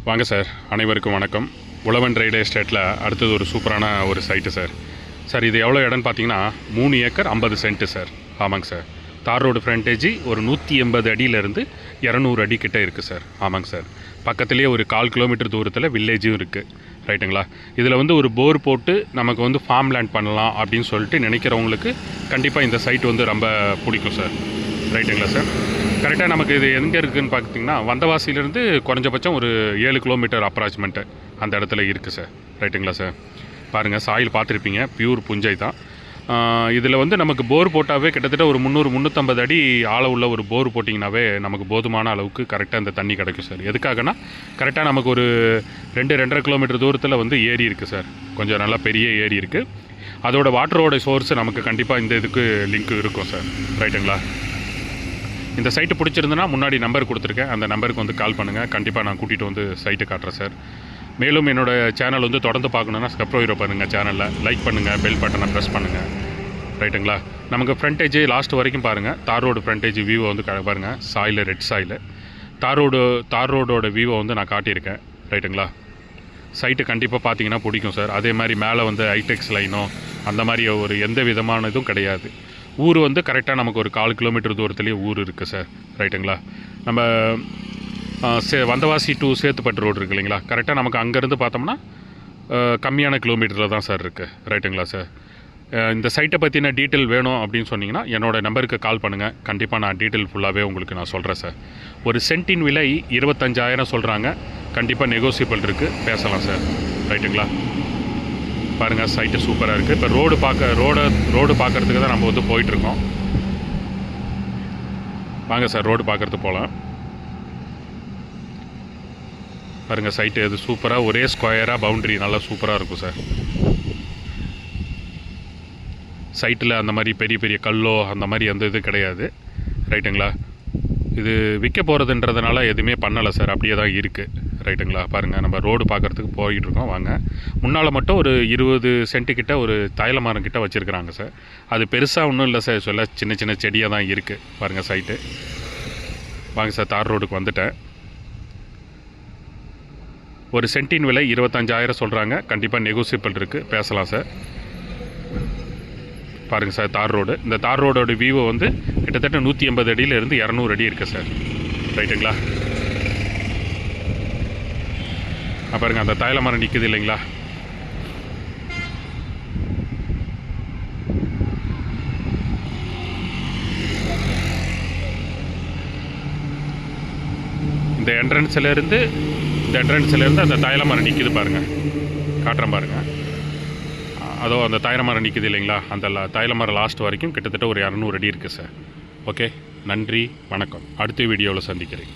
வாங்க சார், அனைவருக்கும் வணக்கம். உழவன் ரைடு எஸ்டேட்டில் அடுத்தது ஒரு சூப்பரான ஒரு சைட்டு சார். சார் இது எவ்வளோ இடம்னு பார்த்தீங்கன்னா 3 ஏக்கர் 50 சென்ட்டு சார். ஆமாங்க சார். தார் ரோடு ஃப்ரண்டேஜி ஒரு 180 அடியிலேருந்து 200 அடி கிட்டே இருக்குது சார். ஆமாங்க சார். பக்கத்துலேயே ஒரு 1/4 கிலோமீட்டர் தூரத்தில் வில்லேஜும் இருக்குது. ரைட்டுங்களா? இதில் வந்து ஒரு போர் போட்டு நமக்கு வந்து ஃபார்ம் லேண்ட் பண்ணலாம் அப்படின்னு சொல்லிட்டு நினைக்கிறவங்களுக்கு கண்டிப்பாக இந்த சைட் வந்து ரொம்ப பிடிக்கும் சார். ரைட்டுங்களா சார்? கரெக்டாக நமக்கு இது எங்கே இருக்குதுன்னு பார்த்திங்கன்னா வந்தவாசியிலேருந்து குறைஞ்சபட்சம் ஒரு 7 கிலோமீட்டர் அப்ராச்மெண்ட்டு அந்த இடத்துல இருக்குது சார். ரைட்டுங்களா சார்? பாருங்கள், சாயில் பார்த்துருப்பீங்க, பியூர் புஞ்சை தான். இதில் வந்து நமக்கு போர் போட்டாவே கிட்டத்தட்ட ஒரு 300-350 அடி ஆழ உள்ள ஒரு போர் போட்டிங்கனாவே நமக்கு போதுமான அளவுக்கு கரெக்டாக இந்த தண்ணி கிடைக்கும் சார். எதுக்காகனா கரெக்டாக நமக்கு ஒரு 2-2.5 கிலோமீட்டர் தூரத்தில் வந்து ஏரி இருக்குது சார். கொஞ்சம் நல்லா பெரிய ஏரி இருக்குது. அதோட வாட்டரோட சோர்ஸ் நமக்கு கண்டிப்பாக இந்த இதுக்கு லிங்க் இருக்கும் சார். ரைட்டுங்களா? இந்த சைட்டு பிடிச்சிருந்துன்னா முன்னாடி நம்பர் கொடுத்துருக்கேன், அந்த நம்பருக்கு வந்து கால் பண்ணுங்கள். கண்டிப்பாக நான் கூட்டிகிட்டு வந்து சைட்டு காட்டுறேன் சார். மேலும் என்னோடய சேனல் வந்து தொடர்ந்து பார்க்கணுன்னா சப்ஸ்கிரைப் பண்ணுங்கள், சேனலில் லைக் பண்ணுங்கள், பெல் பட்டனை ப்ரெஸ் பண்ணுங்கள். ரைட்டுங்களா? நமக்கு ஃப்ரண்டேஜ் லாஸ்ட் வரைக்கும் பாருங்கள். தார் ரோடு ஃப்ரண்டேஜ் வியூவை வந்து பாருங்கள். சாயில் ரெட் சாயில் தார் ரோடோட வியூவை வந்து நான் காட்டியிருக்கேன். ரைட்டுங்களா? சைட்டு கண்டிப்பாக பார்த்தீங்கன்னா பிடிக்கும் சார். அதே மாதிரி மேலே வந்து ஹைடெக்ஸ் லைனோ அந்த மாதிரி ஒரு எந்த விதமான இதுவும் கிடையாது. ஊர் வந்து கரெக்டாக நமக்கு ஒரு 1/4 கிலோமீட்டர் தூரத்துலேயே ஊர் இருக்குது சார். ரைட்டுங்களா? நம்ம வந்தவாசி டு சேத்துப்பட்டு ரோடு இருக்குது இல்லைங்களா? கரெக்டாக நமக்கு அங்கேருந்து பார்த்தோம்னா கம்மியான கிலோமீட்டரில் தான் சார் இருக்குது. ரைட்டுங்களா சார்? இந்த சைட்டை பற்றின டீட்டெயில் வேணும் அப்படின்னு சொன்னிங்கன்னா என்னோடய நம்பருக்கு கால் பண்ணுங்கள். கண்டிப்பாக நான் டீட்டெயில் ஃபுல்லாகவே உங்களுக்கு நான் சொல்கிறேன் சார். ஒரு சென்ட்டின் விலை 25,000 சொல்கிறாங்க. கண்டிப்பாக நெகோசியபிள் இருக்குது, பேசலாம் சார். ரைட்டுங்களா? பாருங்கள், சைட்டு சூப்பராக இருக்குது. இப்போ ரோடு பார்க்குறதுக்கு தான் நம்ம வந்து போயிட்டுருக்கோம். வாங்க சார், ரோடு பார்க்குறதுக்கு போகலாம். பாருங்கள், சைட்டு அது சூப்பராக ஒரே ஸ்கொயராக பவுண்ட்ரி நல்லா சூப்பராக இருக்கும் சார். சைட்டில் அந்த மாதிரி பெரிய பெரிய கல்லோ அந்த மாதிரி எந்த இது கிடையாது. ரைட்டுங்களா? இது விற்க போகிறதுன்றதுனால எதுவுமே பண்ணலை சார், அப்படியே தான் இருக்குது. ரைட்டுங்களா? பாருங்கள், நம்ம ரோடு பார்க்குறதுக்கு போயிட்டுருக்கோம். வாங்க. முன்னால் மட்டும் ஒரு 20 சென்ட்டு கிட்ட ஒரு தைல மரம் கிட்ட வச்சுருக்குறாங்க சார். அது பெருசாக ஒன்றும் இல்லை சார், சொல்ல சின்ன சின்ன செடியாக தான் இருக்குது. பாருங்கள் சைட்டு. வாங்க சார், தார் ரோடுக்கு வந்துட்டேன். ஒரு சென்ட்டின் விலை 25,000 சொல்கிறாங்க. கண்டிப்பாக நெகோசியபிள் இருக்குது, பேசலாம் சார். பாருங்கள் சார், தார் ரோடு. இந்த தார் ரோடோட வியூவை வந்து கிட்டத்தட்ட 180 அடியிலேருந்து 200 அடி இருக்குது சார். ரைட்டுங்களா? பாருங்கள், அந்த தைல மரம் நிற்குது இல்லைங்களா? இந்த என்ட்ரன்ஸ்லேருந்து அந்த தைல மரம் நிற்கிது பாருங்கள். காட்டுறேன் பாருங்கள். அதோ அந்த தைல மரம் நிற்கிது இல்லைங்களா? அந்த தைல மரம் லாஸ்ட் வரைக்கும் கிட்டத்தட்ட ஒரு 200 அடி இருக்குது சார். ஓகே, நன்றி, வணக்கம். அடுத்த வீடியோவில் சந்திக்கிறேன்.